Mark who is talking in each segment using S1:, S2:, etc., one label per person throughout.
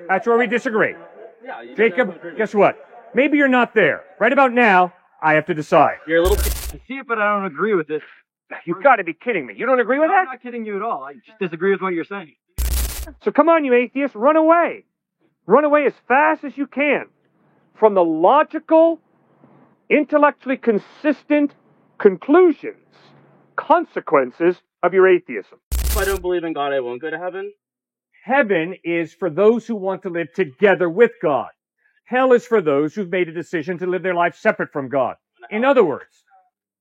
S1: That's where we disagree. Jacob, guess what? Maybe you're not there. Right about now, I have to decide.
S2: You're a little... I see it, but I don't agree with it.
S1: You've got to be kidding me. You don't agree with that?
S2: I'm not kidding you at all. I just disagree with what you're saying.
S1: So come on, you atheists, run away. Run away as fast as you can from the logical, intellectually consistent conclusions, consequences of your atheism.
S2: If I don't believe in God, I won't go to heaven?
S1: Heaven is for those who want to live together with God. Hell is for those who've made a decision to live their life separate from God. In other words,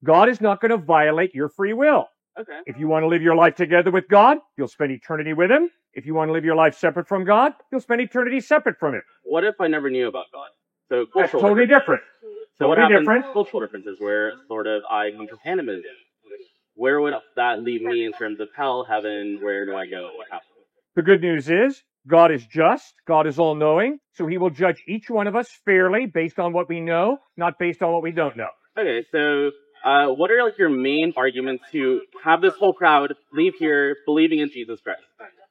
S1: God is not going to violate your free will.
S2: Okay.
S1: If you want to live your life together with God, you'll spend eternity with Him. If you want to live your life separate from God, you'll spend eternity separate from Him.
S2: What if I never knew about God? So
S1: That's totally different.
S2: So what
S1: Totally
S2: happens?
S1: different.
S2: Cultural differences where sort of I become contaminated. Where would that leave me in terms of hell, heaven? Where do I go? What happens?
S1: The good news is, God is just, God is all-knowing, so He will judge each one of us fairly based on what we know, not based on what we don't know.
S2: Okay, so what are like your main arguments to have this whole crowd leave here believing in Jesus Christ?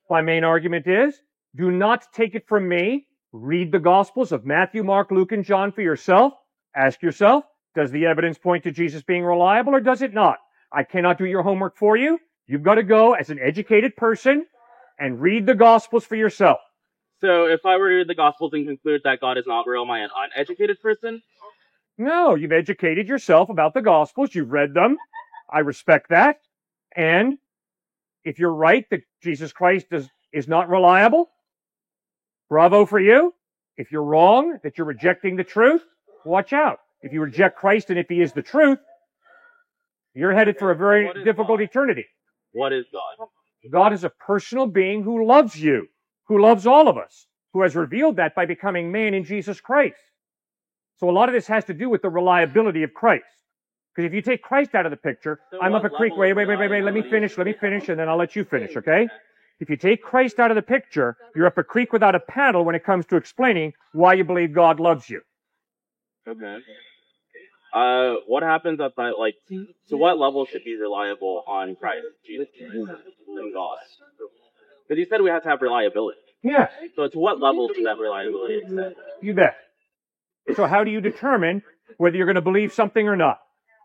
S1: My main argument is, do not take it from me. Read the Gospels of Matthew, Mark, Luke, and John for yourself. Ask yourself, does the evidence point to Jesus being reliable or does it not? I cannot do your homework for you. You've got to go as an educated person and read the Gospels for yourself.
S2: So if I were to read the Gospels and conclude that God is not real, am I an uneducated person?
S1: No, you've educated yourself about the Gospels. You've read them. I respect that. And if you're right that Jesus Christ is not reliable, bravo for you. If you're wrong, that you're rejecting the truth, watch out. If you reject Christ and if He is the truth, you're headed for a very difficult eternity.
S2: What is God?
S1: God is a personal being who loves you, who loves all of us, who has revealed that by becoming man in Jesus Christ. So a lot of this has to do with the reliability of Christ. Because if you take Christ out of the picture,
S2: So
S1: I'm up a creek, wait, let me finish, and then I'll let you finish, okay? If you take Christ out of the picture, you're up a creek without a paddle when it comes to explaining why you believe God loves you.
S2: Okay. What happens at that, like, to what level should be reliable on Christ, Jesus, and God? Because you said we have to have reliability.
S1: Yeah,
S2: So to what level should that reliability exist?
S1: you bet. So how do you determine whether you're going to believe something or not?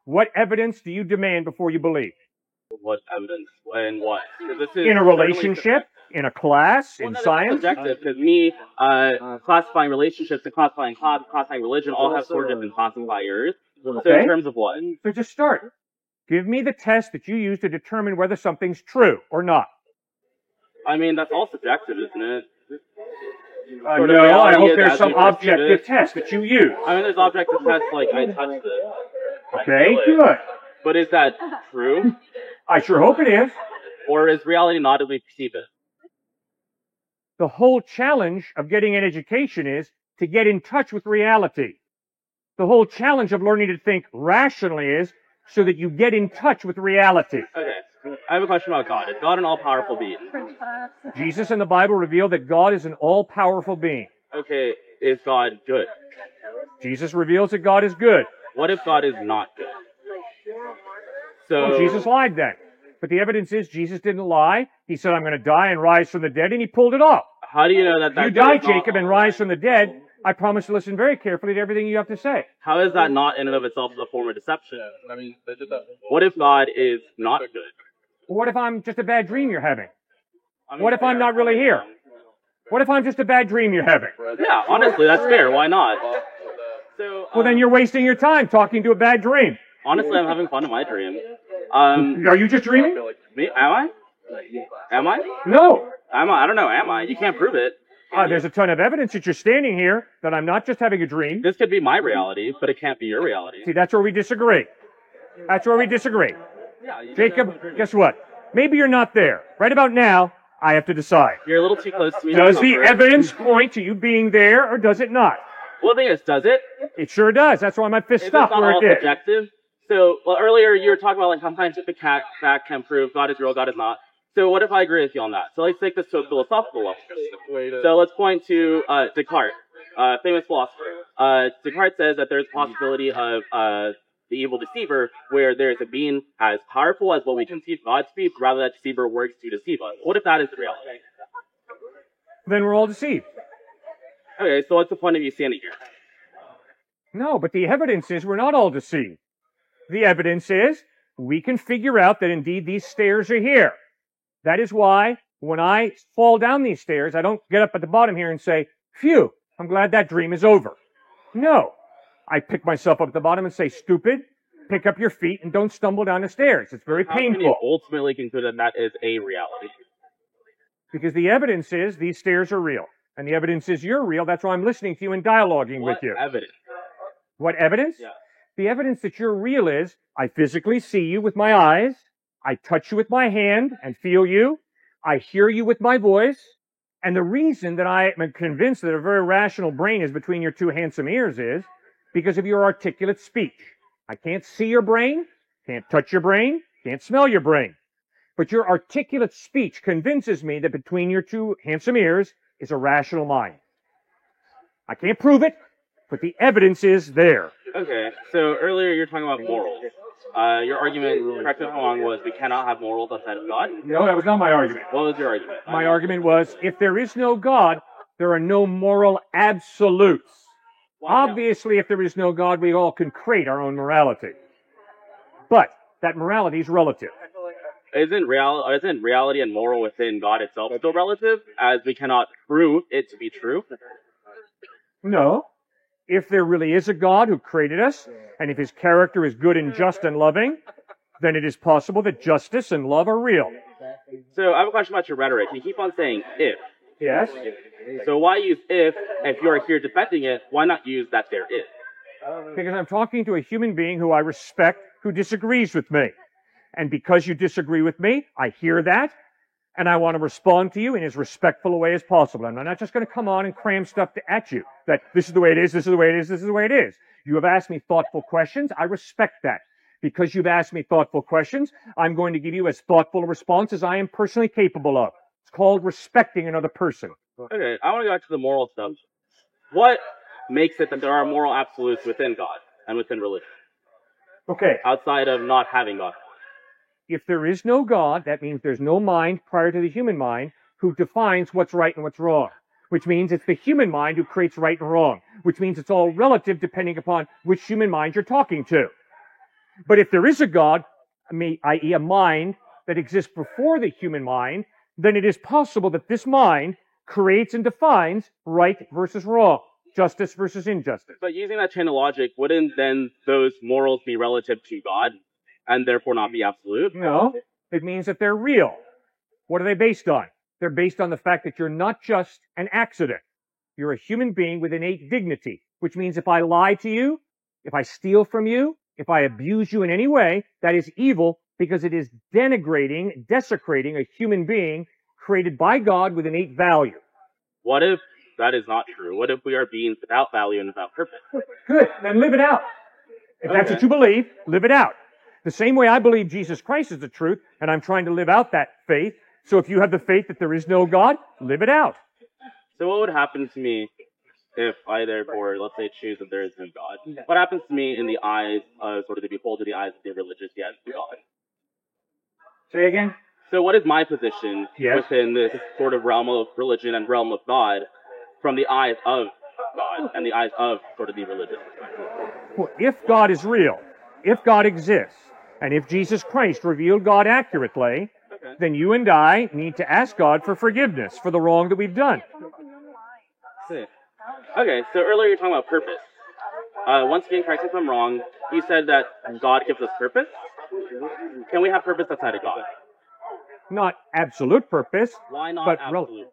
S1: What evidence do you demand before you believe?
S2: What evidence and what? 'Cause this is
S1: In a relationship, in a class, in
S2: that's
S1: science?
S2: subjective, because me classifying relationships and classifying classifying religion all have sort of different classifiers. So
S1: Okay.
S2: in terms of what?
S1: So just start. Give me the test that you use to determine whether something's true or not.
S2: I mean, that's all subjective, isn't it?
S1: No, I hope there's some objective test that you use.
S2: I mean, there's objective tests like I touched it.
S1: Okay, good.
S2: But is that true?
S1: I sure hope it is.
S2: Or is reality not as we perceive it?
S1: The whole challenge of getting an education is to get in touch with reality. The whole challenge of learning to think rationally is so that you get in touch with reality.
S2: Okay, I have a question about God. Is God an all-powerful being?
S1: Jesus and the Bible reveal that God is an all-powerful being.
S2: Okay, is God good?
S1: Jesus reveals that God is good.
S2: What if God is not good? So
S1: Well, Jesus lied then. But the evidence is Jesus didn't lie. He said, I'm going to die and rise from the dead, and He pulled it off.
S2: how do you know that
S1: If you die, Jacob, and rise from the dead, I promise to listen very carefully to everything you have to say.
S2: How is that not in and of itself a form of deception? I mean, what if God is not good?
S1: What if I'm just a bad dream you're having? What if I'm not really here? What if I'm just a bad dream you're having?
S2: Yeah, honestly, that's fair. Why not? So,
S1: Well, then you're wasting your time talking to a bad dream.
S2: honestly, I'm having fun in my dream.
S1: Are you just dreaming?
S2: Me? Am I? Am I?
S1: No.
S2: Am I? I don't know. Am I? You can't prove it.
S1: There's a ton of evidence that you're standing here that I'm not just having a dream.
S2: This could be my reality, but it can't be your reality.
S1: See, that's where we disagree. That's where we disagree. Jacob, guess what? Maybe you're not there. Right about now, I have to decide.
S2: You're a little too close to me.
S1: Does the evidence point to you being there or does it not?
S2: Well, the thing is, does it?
S1: It sure does. That's why my fist
S2: Is
S1: stopped
S2: not
S1: where
S2: all
S1: it did.
S2: subjective? So, well, earlier you were talking about like how scientific fact can prove God is real, God is not. So what if I agree with you on that? So let's take this to a philosophical level. So let's point to Descartes, famous philosopher. Descartes says that there's a possibility of the evil deceiver, where there's a being as powerful as what we conceive God to be, rather that deceiver works to deceive us. What if that is the reality?
S1: Then we're all deceived.
S2: Okay, so what's the point of you standing here?
S1: No, but the evidence is we're not all deceived. The evidence is we can figure out that indeed these stairs are here. That is why when I fall down these stairs, I don't get up at the bottom here and say, phew, I'm glad that dream is over. No. I pick myself up at the bottom and say, stupid, pick up your feet and don't stumble down the stairs. It's very painful.
S2: How can you ultimately conclude that that is a reality?
S1: Because the evidence is these stairs are real. And the evidence is you're real. That's why I'm listening to you and dialoguing with you.
S2: What evidence?
S1: What evidence?
S2: Yeah.
S1: The evidence that you're real is I physically see you with my eyes. I touch you with my hand and feel you. I hear you with my voice. And the reason that I am convinced that a very rational brain is between your two handsome ears is because of your articulate speech. I can't see your brain, can't touch your brain, can't smell your brain. But your articulate speech convinces me that between your two handsome ears is a rational mind. I can't prove it, but the evidence is there.
S2: Okay, so earlier you were talking about morals. Your argument, correct me if I'm wrong, was we cannot have morals outside of God?
S1: No, that was not my argument.
S2: What was your argument?
S1: My argument was, if there is no God, there are no moral absolutes. Obviously, if there is no God, we all can create our own morality. But that morality is relative.
S2: Isn't reality and moral within God itself still relative, as we cannot prove it to be true?
S1: No. If there really is a God who created us, and if his character is good and just and loving, then it is possible that justice and love are real.
S2: So I have a question about your rhetoric. You keep on saying if.
S1: Yes?
S2: So why use if you are here defending it? Why not use that there is?
S1: Because I'm talking to a human being who I respect, who disagrees with me. And because you disagree with me, I hear that, and I want to respond to you in as respectful a way as possible. I'm not just going to come on and cram stuff at you, that this is the way it is, this is the way it is, this is the way it is. You have asked me thoughtful questions. I respect that. Because you've asked me thoughtful questions, I'm going to give you as thoughtful a response as I am personally capable of. It's called respecting another person.
S2: Okay, I want to go back to the moral stuff. What makes it that there are moral absolutes within God and within religion?
S1: Okay.
S2: Outside of not having God.
S1: If there is no God, that means there's no mind prior to the human mind who defines what's right and what's wrong. Which means it's the human mind who creates right and wrong. Which means it's all relative depending upon which human mind you're talking to. But if there is a God, i.e. a mind that exists before the human mind, then it is possible that this mind creates and defines right versus wrong, justice versus injustice.
S2: But using that chain of logic, wouldn't then those morals be relative to God and therefore not be absolute?
S1: No, it means that they're real. What are they based on? They're based on the fact that you're not just an accident. You're a human being with innate dignity, which means if I lie to you, if I steal from you, if I abuse you in any way, that is evil because it is denigrating, desecrating a human being created by God with innate value.
S2: What if that is not true? What if we are beings without value and without purpose?
S1: Good, then live it out. If that's what you believe, live it out. The same way I believe Jesus Christ is the truth, and I'm trying to live out that faith. So if you have the faith that there is no God, live it out.
S2: So what would happen to me if I therefore, let's say, choose that there is no God? What happens to me in the eyes of, sort of to behold to the eyes of the religious, yes, God?
S1: Say again?
S2: So what is my position
S1: Yes.
S2: within this sort of realm of religion and realm of God from the eyes of God and the eyes of sort of the religious?
S1: Well, if God is real, if God exists, and if Jesus Christ revealed God accurately, then you and I need to ask God for forgiveness for the wrong that we've done.
S2: Okay, so earlier you were talking about purpose. Once again, correct me if I'm wrong, you said that God gives us purpose. Can we have purpose outside of God?
S1: Not absolute purpose.
S2: Why not
S1: but
S2: absolute?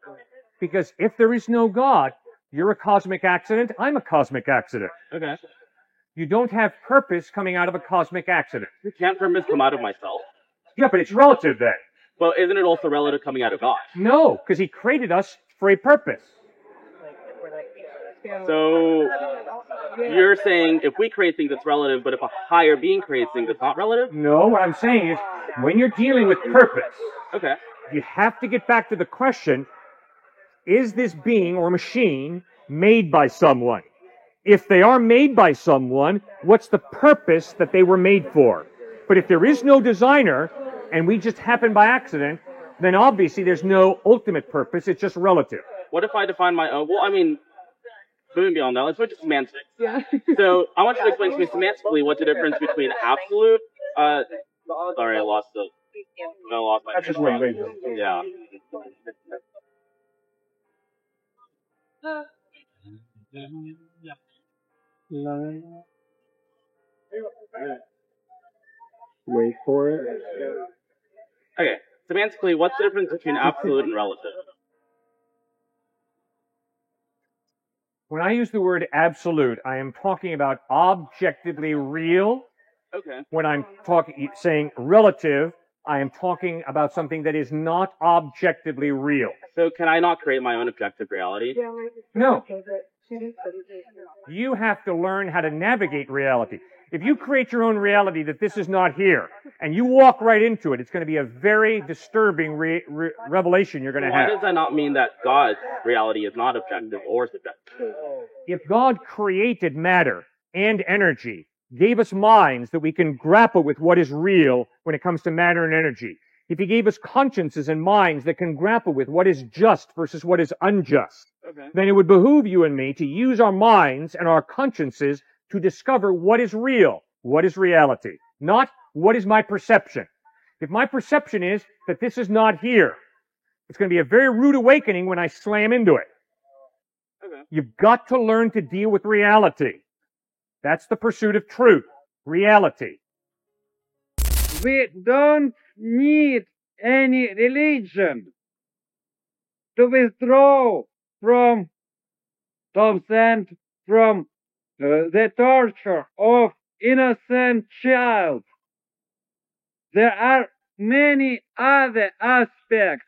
S1: Because if there is no God, you're a cosmic accident, I'm a cosmic accident.
S2: Okay.
S1: You don't have purpose coming out of a cosmic accident.
S2: Can't purpose come out of myself?
S1: Yeah, but it's relative then.
S2: Well, isn't it also relative coming out of God?
S1: No, because he created us for a purpose.
S2: So you're saying if we create things, it's relative, but if a higher being creates things, it's not relative?
S1: No, what I'm saying is, when you're dealing with purpose,
S2: Okay.
S1: you have to get back to the question, is this being or machine made by someone? If they are made by someone, what's the purpose that they were made for? But if there is no designer, and we just happen by accident, then obviously there's no ultimate purpose, it's just relative.
S2: What if I define my own? Well, I mean, moving beyond that, let's switch to semantics. So I want you to explain to me semantically what's the difference between absolute. Sorry, I lost my.
S1: That's just wait.
S2: Yeah.
S3: Wait for it.
S2: Okay. Semantically, what's the difference between absolute and relative?
S1: When I use the word absolute, I am talking about objectively real.
S2: Okay.
S1: When I'm saying relative, I am talking about something that is not objectively real.
S2: So can I not create my own objective reality?
S1: No. You have to learn how to navigate reality. If you create your own reality that this is not here, and you walk right into it, it's going to be a very disturbing revelation you're going to have.
S2: Why does that not mean that God's reality is not objective or subjective?
S1: If God created matter and energy, gave us minds that we can grapple with what is real when it comes to matter and energy, if He gave us consciences and minds that can grapple with what is just versus what is unjust, then it would behoove you and me to use our minds and our consciences to discover what is real, what is reality, not what is my perception. If my perception is that this is not here, it's going to be a very rude awakening when I slam into it. You've got to learn to deal with reality. That's the pursuit of truth, reality.
S3: We don't need any religion to withdraw from the torture of innocent child. There are many other aspects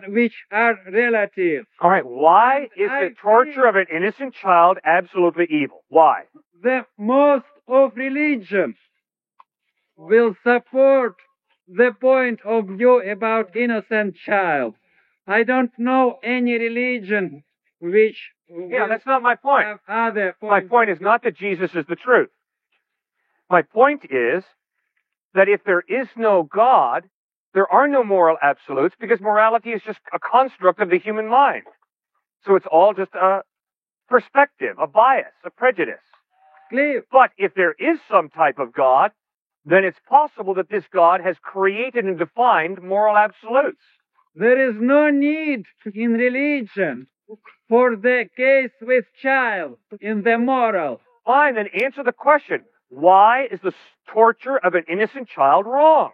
S3: which are relative.
S1: All right, why is the torture of an innocent child absolutely evil? Why?
S3: The most of religions will support the point of view about innocent child. I don't know any religion which
S1: that's not my point.
S3: have other
S1: My point is not that Jesus is the truth. My point is that if there is no God, there are no moral absolutes because morality is just a construct of the human mind. So it's all just a perspective, a bias, a prejudice. But if there is some type of God, then it's possible that this God has created and defined moral absolutes.
S3: There is no need in religion for the case with child in the moral.
S1: Fine, then answer the question. Why is the torture of an innocent child wrong?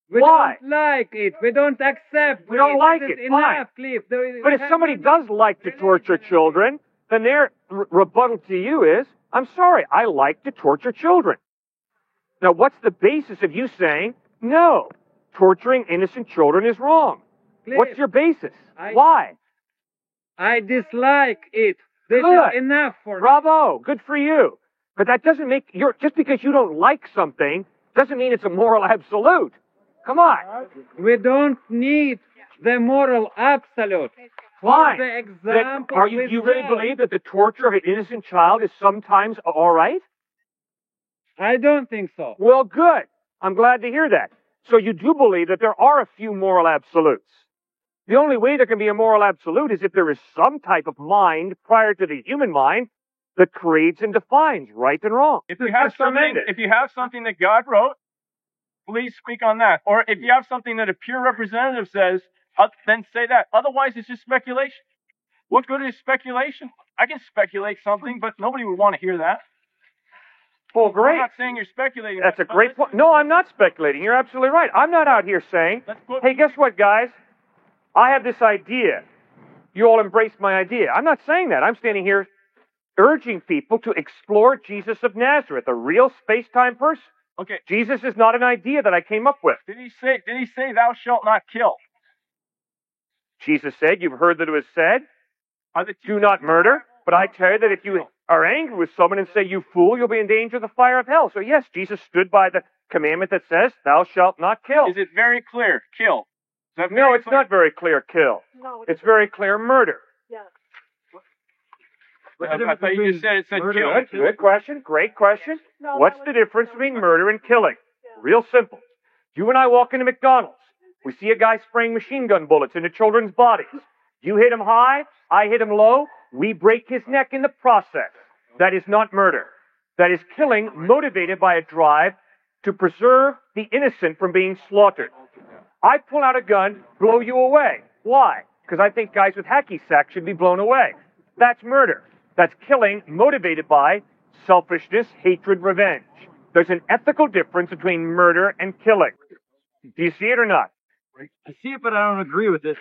S1: Why?
S3: We don't like it. We don't accept it.
S1: We don't like it.
S3: Enough,
S1: Cliff. But if somebody does like to torture children, then their rebuttal to you is, I'm sorry, I like to torture children. Now, what's the basis of you saying, no, torturing innocent children is wrong?
S3: Cliff,
S1: what's your basis? Why?
S3: I dislike it. This
S1: Good.
S3: is enough for me.
S1: Bravo. Good for you. But that doesn't make just because you don't like something doesn't mean it's a moral absolute. Come on.
S3: We don't need the moral absolute.
S1: Fine.
S3: For the example,
S1: do you really believe that the torture of an innocent child is sometimes all right?
S3: I don't think so.
S1: Well, good. I'm glad to hear that. So you do believe that there are a few moral absolutes. The only way there can be a moral absolute is if there is some type of mind prior to the human mind that creates and defines right and wrong.
S4: If you have something that God wrote, please speak on that. Or if you have something that a pure representative says, then say that. Otherwise, it's just speculation. What good is speculation? I can speculate something, but nobody would want to hear that.
S1: Well, great.
S4: I'm not saying you're speculating.
S1: That's a great point. No, I'm not speculating. You're absolutely right. I'm not out here saying, hey, guess what, guys? I have this idea. You all embrace my idea. I'm not saying that. I'm standing here urging people to explore Jesus of Nazareth, a real space-time person.
S4: Okay.
S1: Jesus is not an idea that I came up with.
S4: Did he say thou shalt not kill?
S1: Jesus said, you've heard that it was said, do not murder. But I tell you that if you are angry with someone and say, you fool, you'll be in danger of the fire of hell. So yes, Jesus stood by the commandment that says, thou shalt not kill.
S4: Is it very clear? Kill.
S1: No, it's not very clear, kill.
S5: No,
S1: it's very clear, murder.
S5: Yeah.
S4: I thought you just said it said kill.
S1: Good question. Great question.
S5: No,
S1: What's the difference between murder and killing?
S5: Yeah.
S1: Real simple. You and I walk into McDonald's. We see a guy spraying machine gun bullets into children's bodies. You hit him high, I hit him low. we break his neck in the process. That is not murder. That is killing motivated by a drive to preserve the innocent from being slaughtered. I pull out a gun, blow you away. Why? Because I think guys with hacky sacks should be blown away. That's murder. That's killing motivated by selfishness, hatred, revenge. There's an ethical difference between murder and killing. Do you see it or not?
S5: I see it, but I don't agree with it.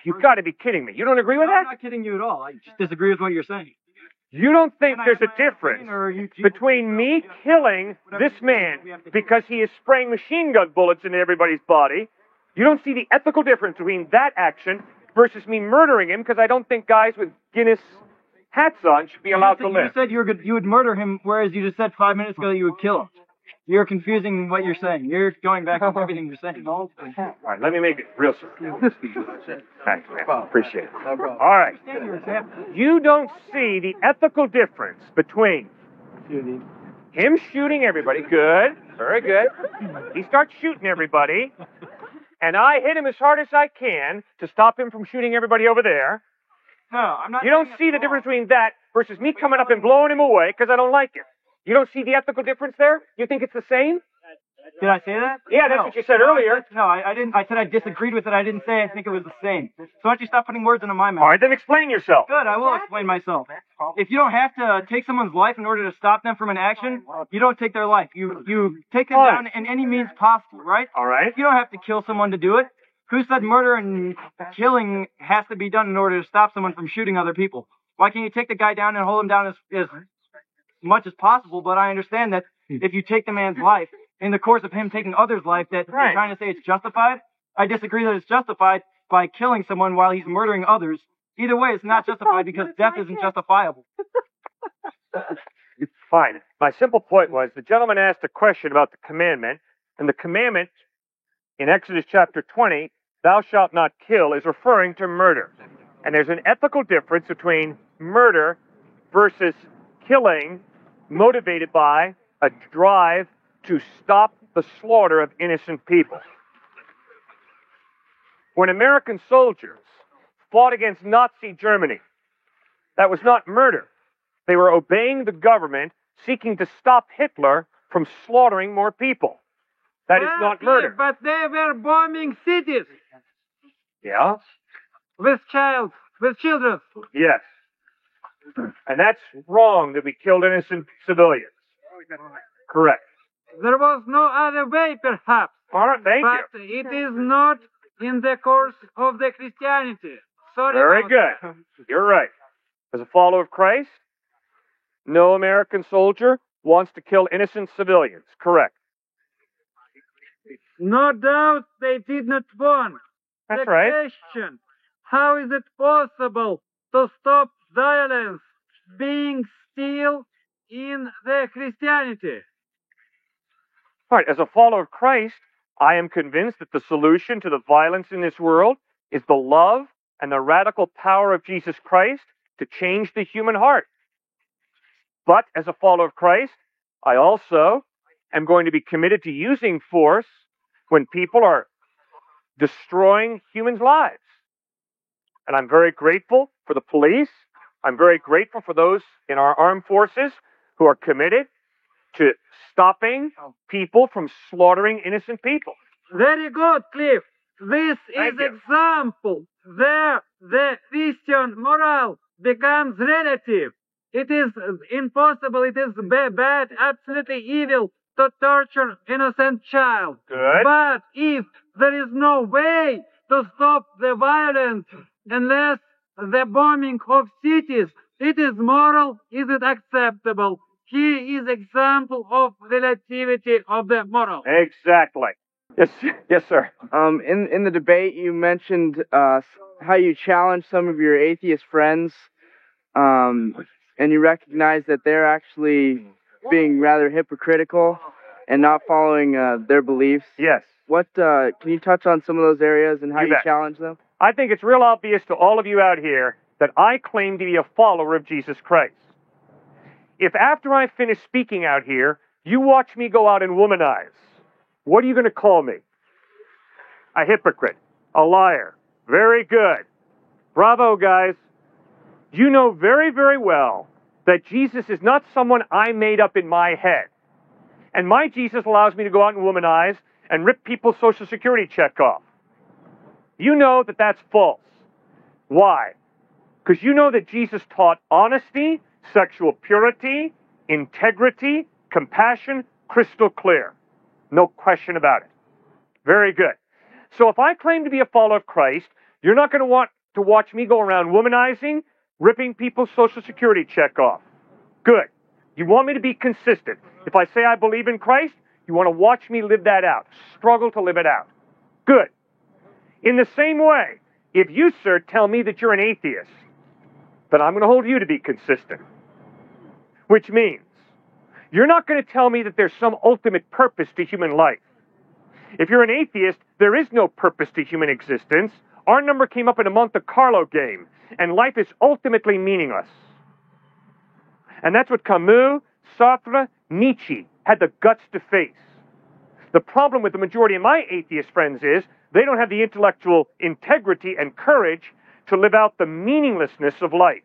S1: You've got to be kidding me. You don't agree with
S5: I'm
S1: that?
S5: not kidding you at all. I just disagree with what you're saying.
S1: You don't think
S5: Can I
S1: there's
S5: have
S1: a
S5: my
S1: difference
S5: opinion, or you-
S1: between me killing this man because he is spraying machine gun bullets into everybody's body? You don't see the ethical difference between that action versus me murdering him because I don't think guys with Guinness hats on should be allowed to
S5: You
S1: live.
S5: said you would murder him, whereas you just said 5 minutes ago that you would kill him. You're confusing what you're saying. You're going back on everything you're saying.
S1: All right, let me make it real simple. Thanks, man. Appreciate it. All right. You don't see the ethical difference between him shooting everybody. Good. Very good. He starts shooting everybody, and I hit him as hard as I can to stop him from shooting everybody over there.
S5: No, I'm not.
S1: You don't see the difference between that versus me coming up and blowing him away because I don't like him. You don't see the ethical difference there? You think it's the same?
S5: Did I say that?
S1: Yeah, that's
S5: No.
S1: what you said earlier.
S5: I didn't. I said I disagreed with it. I didn't say I think it was the same. So why don't you stop putting words into my mouth?
S1: All right, then explain yourself.
S5: Good, I will explain myself. If you don't have to take someone's life in order to stop them from an action, you don't take their life. You take them down in any means possible, right?
S1: All right.
S5: You don't have to kill someone to do it. Who said murder and killing has to be done in order to stop someone from shooting other people? Why can't you take the guy down and hold him down as much as possible? But I understand that if you take the man's life, in the course of him taking others' life, that you're trying to say it's justified. I disagree that it's justified by killing someone while he's murdering others. Either way, it's not justified because death isn't justifiable.
S1: Fine. My simple point was the gentleman asked a question about the commandment, and the commandment in Exodus chapter 20, thou shalt not kill, is referring to murder. And there's an ethical difference between murder versus killing motivated by a drive to stop the slaughter of innocent people. When American soldiers fought against Nazi Germany, that was not murder. They were obeying the government, seeking to stop Hitler from slaughtering more people. That is not murder.
S3: But they were bombing cities
S1: Yeah?
S3: with children.
S1: Yes. And that's wrong that we killed innocent civilians. Correct.
S3: There was no other way, perhaps.
S1: All right, thank
S3: But
S1: you.
S3: it is not in the course of the Christianity. Sorry.
S1: Very
S3: about
S1: good.
S3: that.
S1: You're right. As a follower of Christ, no American soldier wants to kill innocent civilians. Correct.
S3: No doubt they did not want.
S1: That's
S3: the
S1: right.
S3: question, how is it possible to stop violence being still in the Christianity?
S1: All right. As a follower of Christ, I am convinced that the solution to the violence in this world is the love and the radical power of Jesus Christ to change the human heart. But as a follower of Christ, I also am going to be committed to using force when people are destroying humans' lives. And I'm very grateful for the police. I'm very grateful for those in our armed forces who are committed to stopping people from slaughtering innocent people.
S3: Very good, Cliff. This
S1: Thank
S3: is
S1: you.
S3: example where the Christian moral becomes relative. It is impossible, it is bad, absolutely evil to torture innocent child.
S1: Good.
S3: But if there is no way to stop the violence unless the bombing of cities, it is moral, is it acceptable? He is example of relativity of the moral.
S1: Exactly. Yes, sir.
S6: In the debate, you mentioned how you challenged some of your atheist friends, and you recognize that they're actually being rather hypocritical and not following their beliefs.
S1: Yes.
S6: What can you touch on some of those areas and how
S1: You
S6: you
S1: bet.
S6: challenge them?
S1: I think it's real obvious to all of you out here that I claim to be a follower of Jesus Christ. If after I finish speaking out here, you watch me go out and womanize, what are you going to call me? A hypocrite. A liar. Very good. Bravo, guys. You know very, very well that Jesus is not someone I made up in my head. And my Jesus allows me to go out and womanize and rip people's Social Security check off. You know that that's false. Why? Because you know that Jesus taught honesty, sexual purity, integrity, compassion, crystal clear. No question about it. Very good. So if I claim to be a follower of Christ, you're not going to want to watch me go around womanizing, ripping people's Social Security check off. Good. You want me to be consistent. If I say I believe in Christ, you want to watch me live that out. Struggle to live it out. Good. In the same way, if you, sir, tell me that you're an atheist, then I'm going to hold you to be consistent. Which means, you're not going to tell me that there's some ultimate purpose to human life. If you're an atheist, there is no purpose to human existence. Our number came up in a Monte Carlo game, and life is ultimately meaningless. And that's what Camus, Sartre, Nietzsche had the guts to face. The problem with the majority of my atheist friends is they don't have the intellectual integrity and courage to live out the meaninglessness of life.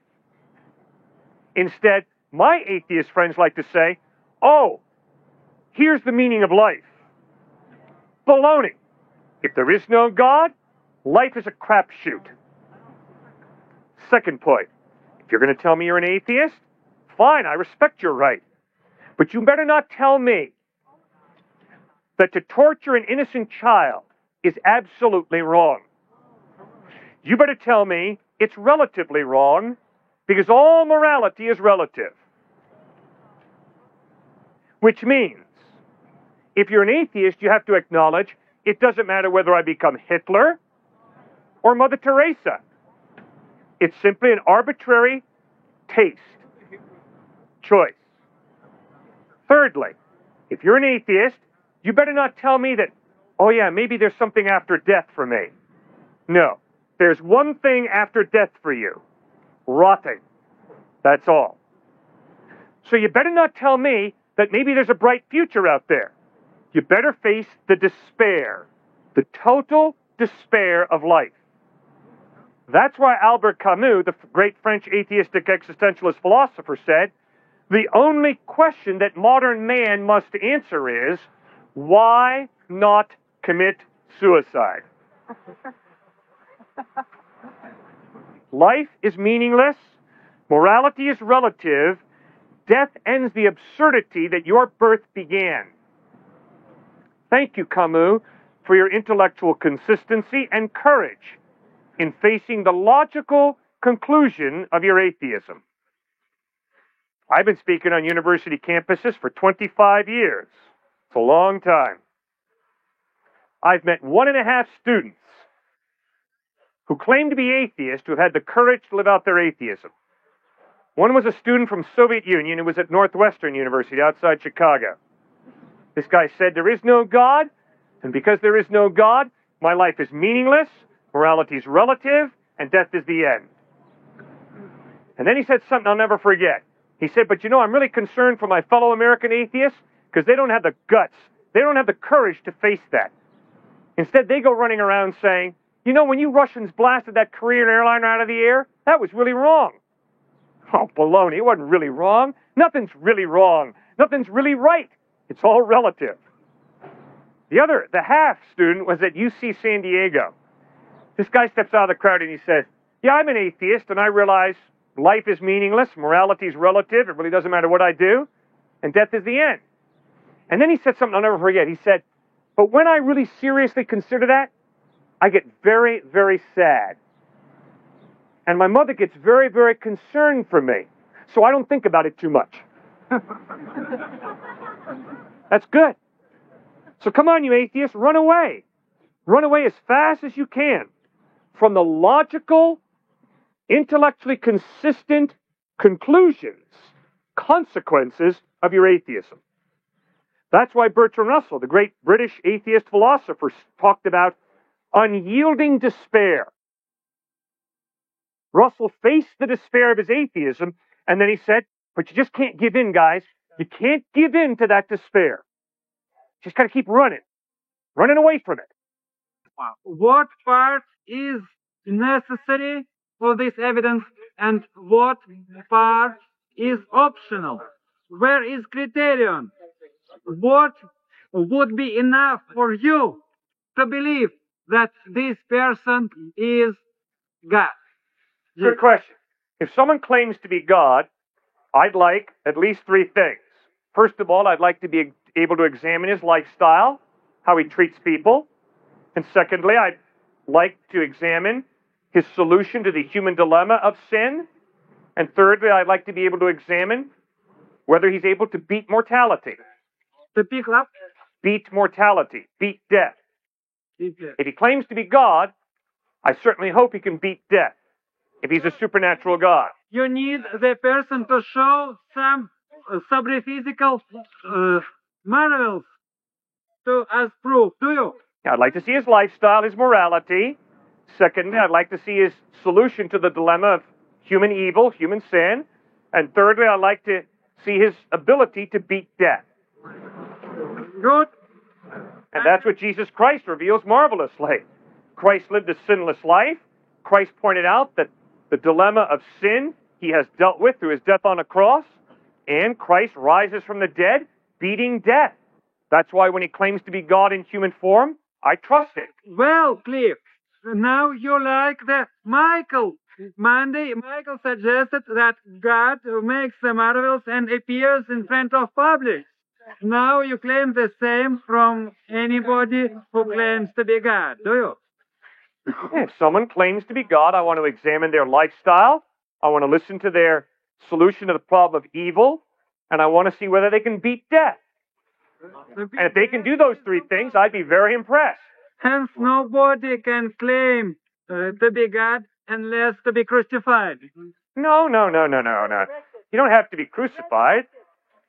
S1: Instead, my atheist friends like to say, oh, here's the meaning of life. Baloney. If there is no God, life is a crapshoot. Second point, if you're going to tell me you're an atheist, fine, I respect your right. But you better not tell me that to torture an innocent child is absolutely wrong. You better tell me it's relatively wrong, because all morality is relative. Which means, if you're an atheist, you have to acknowledge it doesn't matter whether I become Hitler or Mother Teresa. It's simply an arbitrary taste, choice. Thirdly, if you're an atheist, you better not tell me that, oh yeah, maybe there's something after death for me. No, there's one thing after death for you. Rotting. That's all. So you better not tell me that maybe there's a bright future out there. You better face the despair, the total despair of life. That's why Albert Camus, the great French atheistic existentialist philosopher, said, the only question that modern man must answer is, why not commit suicide? Life is meaningless. Morality is relative. Death ends the absurdity that your birth began. Thank you, Camus, for your intellectual consistency and courage in facing the logical conclusion of your atheism. I've been speaking on university campuses for 25 years. It's a long time. I've met 1.5 students who claim to be atheists who have had the courage to live out their atheism. One was a student from Soviet Union who was at Northwestern University outside Chicago. This guy said, there is no God, and because there is no God, my life is meaningless, morality is relative, and death is the end. And then he said something I'll never forget. He said, but you know, I'm really concerned for my fellow American atheists because they don't have the guts, they don't have the courage to face that. Instead, they go running around saying, you know, when you Russians blasted that Korean airliner out of the air, that was really wrong. Oh, baloney, it wasn't really wrong. Nothing's really wrong. Nothing's really right. It's all relative. The half student was at UC San Diego. This guy steps out of the crowd and he says, yeah, I'm an atheist and I realize life is meaningless, morality is relative, it really doesn't matter what I do, and death is the end. And then he said something I'll never forget. He said, but when I really seriously consider that, I get very, very sad. And my mother gets very, very concerned for me. So I don't think about it too much. That's good. So come on, you atheists, run away. Run away as fast as you can from the logical, intellectually consistent conclusions, consequences of your atheism. That's why Bertrand Russell, the great British atheist philosopher, talked about unyielding despair. Russell faced the despair of his atheism, and then he said, but you just can't give in, guys. You can't give in to that despair. Just got to keep running away from it.
S3: What part is necessary for this evidence and what part is optional? Where is criterion? What would be enough for you to believe that this person is God?
S1: Good question. If someone claims to be God, I'd like at least three things. First of all, I'd like to be able to examine his lifestyle, how he treats people. And secondly, I'd like to examine his solution to the human dilemma of sin. And thirdly, I'd like to be able to examine whether he's able to beat mortality.
S3: To pick up?
S1: Beat mortality, beat death. If he claims to be God, I certainly hope he can beat death, if he's a supernatural God.
S3: You need the person to show some supraphysical marvels as proof, do you?
S1: I'd like to see his lifestyle, his morality. Secondly, I'd like to see his solution to the dilemma of human evil, human sin. And thirdly, I'd like to see his ability to beat death.
S3: Good.
S1: And that's what Jesus Christ reveals marvelously. Christ lived a sinless life. Christ pointed out that the dilemma of sin he has dealt with through his death on a cross. And Christ rises from the dead, beating death. That's why when he claims to be God in human form, I trust it.
S3: Well, Cliff, now you like the Michael. Monday, Michael suggested that God makes the marvels and appears in front of public. Now you claim the same from anybody who claims to be God, do you?
S1: If someone claims to be God, I want to examine their lifestyle. I want to listen to their solution to the problem of evil. And I want to see whether they can beat death. And if they can do those three things, I'd be very impressed.
S3: Hence, nobody can claim to be God unless to be crucified.
S1: No. You don't have to be crucified.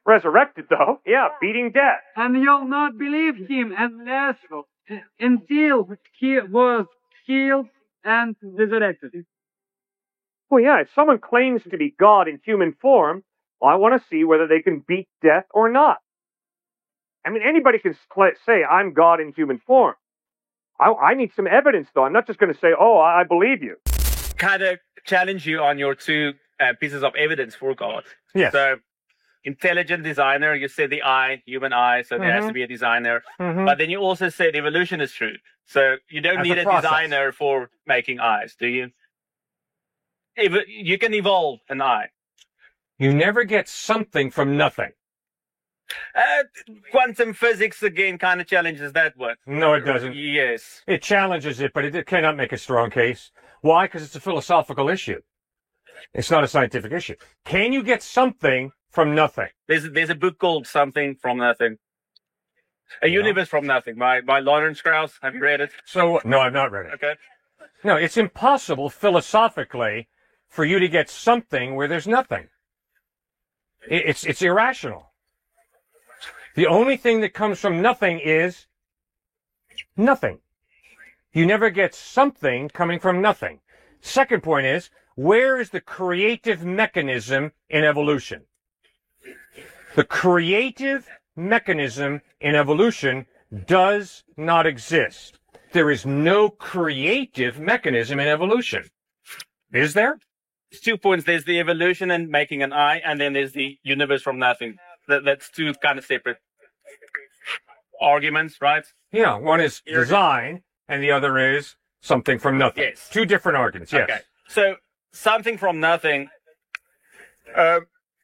S1: Resurrected, though. Yeah, beating death.
S3: And you'll not believe him until he was killed and resurrected.
S1: Well, yeah, if someone claims to be God in human form, well, I want to see whether they can beat death or not. I mean, anybody can say, I'm God in human form. I need some evidence, though. I'm not just going to say, oh, I believe you.
S7: Kind of challenge you on your two pieces of evidence for God.
S1: Yes.
S7: So, intelligent designer, you said the eye, human eye, so there has to be a designer. But then you also said evolution is true. So you don't need a designer for making eyes, do you? You can evolve an eye.
S8: You never get something from nothing.
S7: Quantum physics, again, kind of challenges that one.
S8: No, it doesn't.
S7: Yes.
S8: It challenges it, but it cannot make a strong case. Why? Because it's a philosophical issue. It's not a scientific issue. Can you get something from nothing?
S7: There's a book called Something from Nothing. A Universe from Nothing by Lawrence Krauss. Have you read it?
S8: So, no, I've not read it.
S7: Okay.
S8: No, it's impossible philosophically for you to get something where there's nothing. It's irrational. The only thing that comes from nothing is nothing. You never get something coming from nothing. Second point is, where is the creative mechanism in evolution? The creative mechanism in evolution does not exist. There is no creative mechanism in evolution. Is there?
S7: There's 2 points. There's the evolution and making an eye, and then there's the universe from nothing. That's two kind of separate arguments, right?
S8: Yeah, one is design, and the other is something from nothing.
S7: Yes.
S8: Two different arguments, yes.
S7: Okay. So, something from nothing.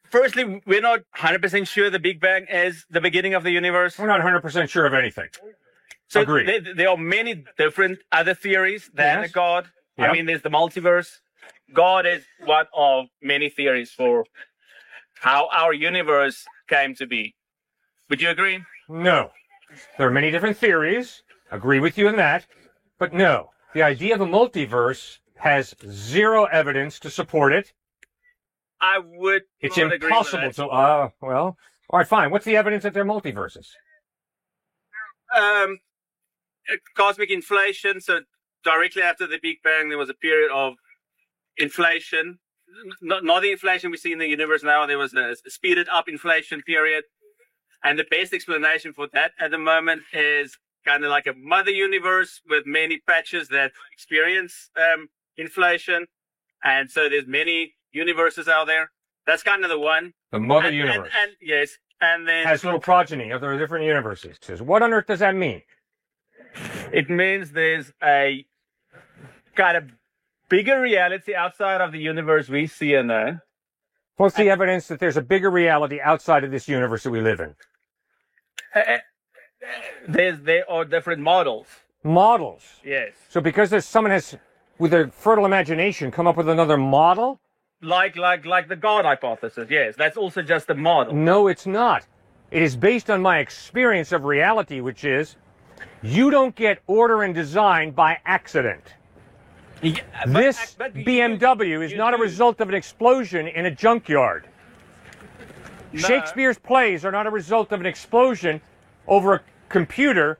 S7: Firstly, we're not 100% sure the Big Bang is the beginning of the universe.
S8: We're not 100% sure of anything.
S7: So
S8: Agreed.
S7: there are many different other theories than a God.
S8: Yep.
S7: I mean, there's the multiverse. God is one of many theories for how our universe came to be. Would you agree?
S8: No. There are many different theories. Agree with you in that. But no. The idea of a multiverse has zero evidence to support it.
S7: I would
S8: It's
S7: not agree with
S8: impossible
S7: that.
S8: to, well, all right, fine. What's the evidence that they're multiverses?
S7: Cosmic inflation. So directly after the Big Bang, there was a period of inflation. Not the inflation we see in the universe now. There was a speeded up inflation period. And the best explanation for that at the moment is kind of like a mother universe with many patches that experience inflation. And so there's many universes out there. That's kind of the one.
S8: The mother
S7: And
S8: universe
S7: yes, and then
S8: has little progeny of the different universes. Says, what on earth does that mean?
S7: it means there's a kind of bigger reality outside of the universe we see and know.
S8: What's the evidence that there's a bigger reality outside of this universe that we live in?
S7: There are different models.
S8: Models.
S7: Yes.
S8: So because someone has, with a fertile imagination, come up with another model?
S7: Like the God hypothesis. Yes, that's also just a model.
S8: No, it's not. It is based on my experience of reality, which is you don't get order and design by accident.
S7: Yeah,
S8: This
S7: but
S8: BMW is not a result of an explosion in a junkyard.
S7: No.
S8: Shakespeare's plays are not a result of an explosion over a computer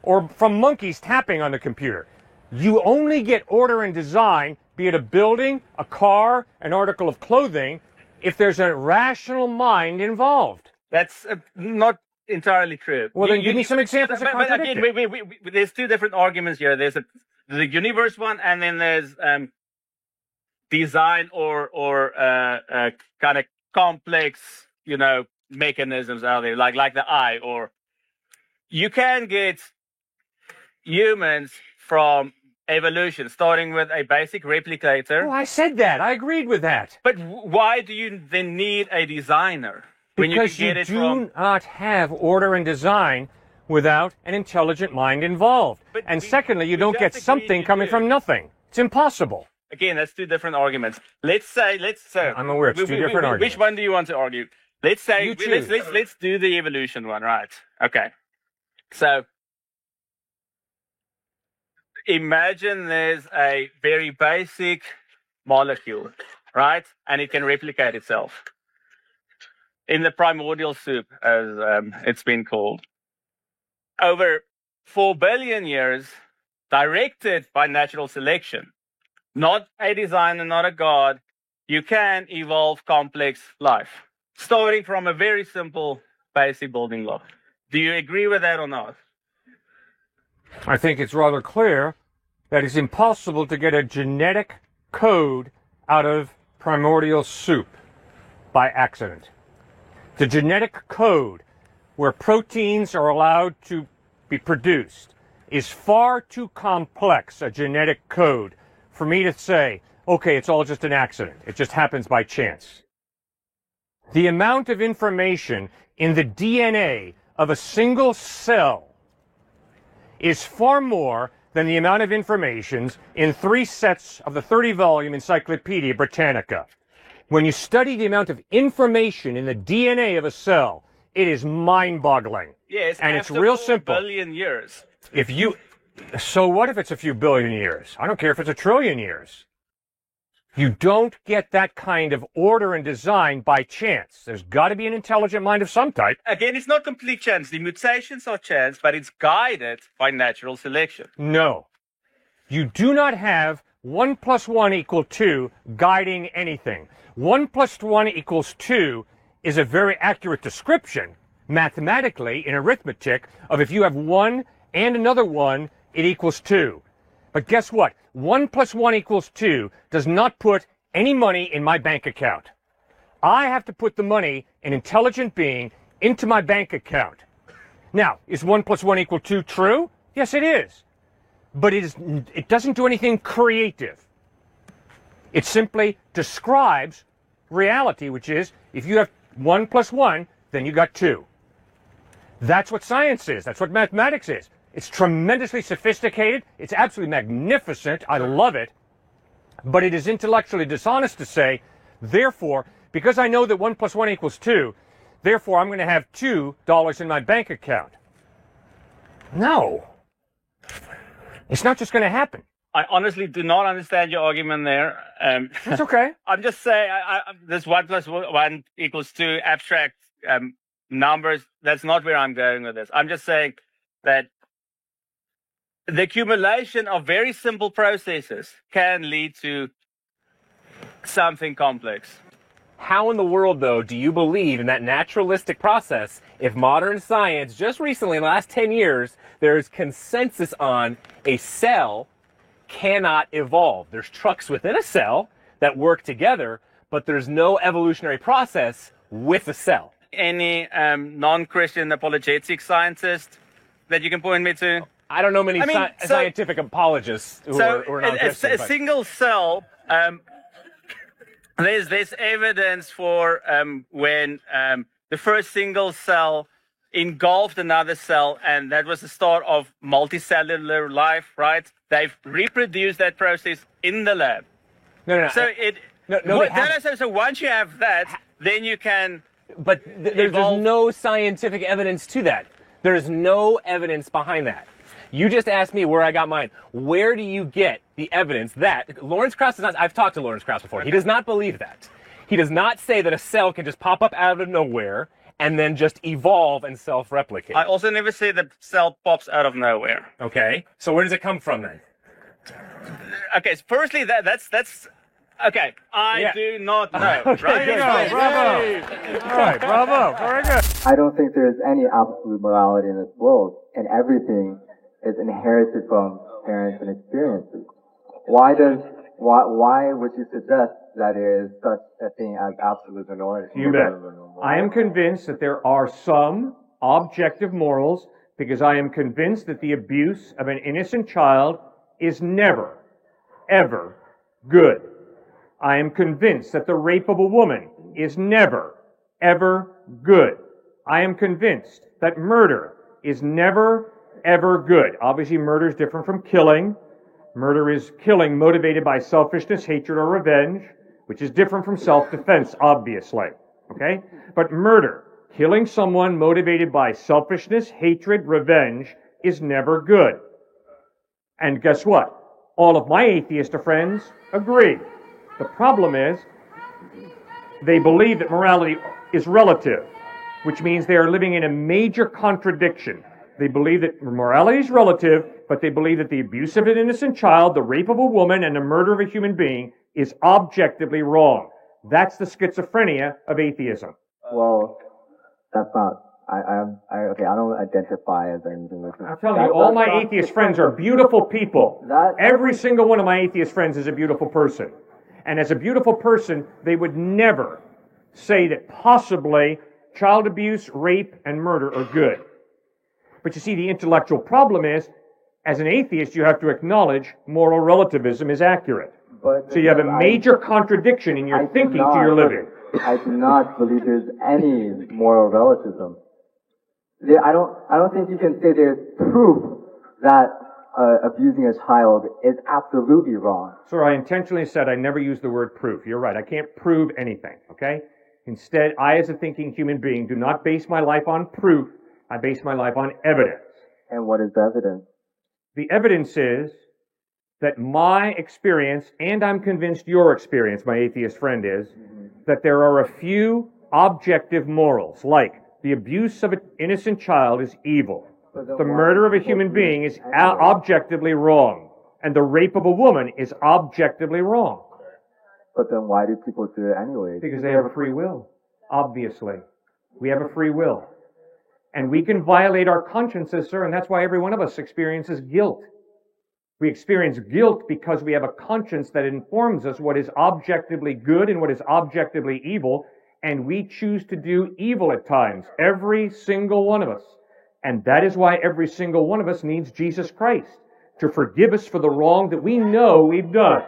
S8: or from monkeys tapping on the computer. You only get order and design, be it a building, a car, an article of clothing, if there's a rational mind involved.
S7: That's not entirely true.
S8: Well, then give me some examples that
S7: but
S8: contradict
S7: again,
S8: it.
S7: there's two different arguments here. There's the universe one, and then there's design or kind of complex, mechanisms out there, like the eye. Or you can get humans from evolution, starting with a basic replicator.
S8: Oh, I said that. I agreed with that.
S7: But why do you then need a designer when
S8: Because
S7: you can get
S8: you
S7: it from?
S8: do not have order and design without an intelligent mind involved.
S7: But
S8: And
S7: we-
S8: secondly, you
S7: we
S8: don't
S7: just
S8: get
S7: agreed
S8: something
S7: you
S8: coming
S7: do.
S8: from nothing. It's impossible.
S7: Again, that's two different arguments. Let's
S8: I'm aware it's two different arguments.
S7: Which one do you want to argue? Let's say
S8: You choose.
S7: let's do the evolution one, right? Okay. So imagine there's a very basic molecule, right? And it can replicate itself in the primordial soup, as it's been called. Over 4 billion years, directed by natural selection, not a designer, not a god, you can evolve complex life, starting from a very simple basic building block. Do you agree with that or not?
S8: I think it's rather clear that it's impossible to get a genetic code out of primordial soup by accident. The genetic code where proteins are allowed to be produced is far too complex a genetic code for me to say, okay, it's all just an accident. It just happens by chance. The amount of information in the DNA of a single cell is far more than the amount of information in 3 sets of the 30-volume Encyclopedia Britannica. When you study the amount of information in the DNA of a cell, it is mind-boggling.
S7: Yes,
S8: and it's
S7: after
S8: real
S7: 4
S8: simple.
S7: billion years.
S8: So what if it's a few billion years? I don't care if it's a trillion years. You don't get that kind of order and design by chance. There's got to be an intelligent mind of some type.
S7: Again, it's not complete chance. The mutations are chance, but it's guided by natural selection.
S8: No. You do not have 1 + 1 = 2 guiding anything. 1 + 1 = 2 is a very accurate description, mathematically, in arithmetic, of if you have 1 and another 1, it equals 2. But guess what? 1 + 1 = 2 does not put any money in my bank account. I have to put the money, an intelligent being, into my bank account. Now, is 1 + 1 = 2 true? Yes, it is. But it doesn't do anything creative. It simply describes reality, which is if you have 1 + 1, then you got 2. That's what science is. That's what mathematics is. It's tremendously sophisticated. It's absolutely magnificent. I love it. But it is intellectually dishonest to say, therefore, because I know that 1 + 1 = 2, therefore I'm going to have $2 in my bank account. No. It's not just going to happen.
S7: I honestly do not understand your argument there.
S8: It's okay.
S7: I'm just saying, this 1 + 1 = 2 abstract numbers, that's not where I'm going with this. I'm just saying that the accumulation of very simple processes can lead to something complex.
S9: How in the world, though, do you believe in that naturalistic process if modern science, just recently, in the last 10 years, there's consensus on a cell cannot evolve? There's trucks within a cell that work together, but there's no evolutionary process with the cell.
S7: Any non-Christian apologetic scientist that you can point me to?
S9: I don't know many
S7: I mean,
S9: scientific apologists who are non-Christian.
S7: A single cell, there's evidence for when the first single cell engulfed another cell, and that was the start of multicellular life, right? They've reproduced that process in the lab.
S9: No.
S7: So so once you have that, then you can.
S9: But there's no scientific evidence to that. There's no evidence behind that. You just asked me where I got mine. Where do you get the evidence that Lawrence Krauss does not? I've talked to Lawrence Krauss before. He does not believe that. He does not say that a cell can just pop up out of nowhere and then just evolve and self-replicate.
S7: I also never say that cell pops out of nowhere.
S9: Okay. So where does it come from then?
S7: Okay. So firstly, that's. Okay, I do not know.
S1: Okay,
S7: right?
S1: good. Bravo. All right, bravo. Very good.
S10: I don't think there is any absolute morality in this world, and everything is inherited from parents and experiences. Why would you suggest that there is such a thing as absolute minority?
S1: You bet. I am convinced that there are some objective morals because I am convinced that the abuse of an innocent child is never, ever good. I am convinced that the rape of a woman is never, ever good. I am convinced that murder is never, ever good. Obviously, murder is different from killing. Murder is killing motivated by selfishness, hatred, or revenge, which is different from self-defense, obviously. Okay? But murder, killing someone motivated by selfishness, hatred, revenge, is never good. And guess what? All of my atheist friends agree. The problem is, they believe that morality is relative, which means they are living in a major contradiction. They believe that morality is relative, but they believe that the abuse of an innocent child, the rape of a woman, and the murder of a human being is objectively wrong. That's the schizophrenia of atheism.
S10: Well, that's not. I don't identify as anything like that.
S1: I'm telling you, all my atheist friends are beautiful people. Every single one of my atheist friends is a beautiful person. And as a beautiful person, they would never say that possibly child abuse, rape, and murder are good. But you see, the intellectual problem is, as an atheist, you have to acknowledge moral relativism is accurate. So you have a major contradiction in your thinking to your living.
S10: I do not believe there's any moral relativism. I don't think you can say there's proof that abusing a child is absolutely wrong.
S1: Sir, I intentionally said I never use the word proof. You're right. I can't prove anything, okay? Instead, I, as a thinking human being, do not base my life on proof. I base my life on evidence.
S10: And what is the evidence?
S1: The evidence is that my experience, and I'm convinced your experience, my atheist friend is, that there are a few objective morals, like the abuse of an innocent child is evil. The murder of a human being is objectively wrong. And the rape of a woman is objectively wrong.
S10: But then why do people do it anyway?
S1: Because they have a free will. Obviously. We have a free will. And we can violate our consciences, sir, and that's why every one of us experiences guilt. We experience guilt because we have a conscience that informs us what is objectively good and what is objectively evil, and we choose to do evil at times. Every single one of us. And that is why every single one of us needs Jesus Christ to forgive us for the wrong that we know we've done.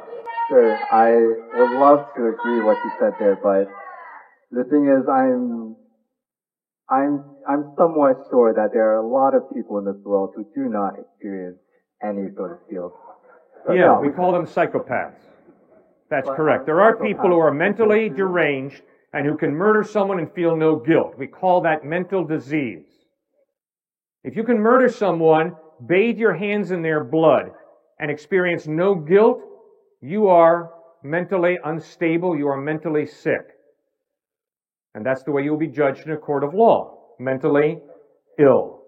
S10: Sure, I would love to agree with what you said there, but the thing is, I'm somewhat sure that there are a lot of people in this world who do not experience any sort of guilt.
S1: Yeah, we call them psychopaths. That's correct. There are people who are mentally deranged and who can murder someone and feel no guilt. We call that mental disease. If you can murder someone, bathe your hands in their blood, and experience no guilt, you are mentally unstable, you are mentally sick. And that's the way you'll be judged in a court of law, mentally ill.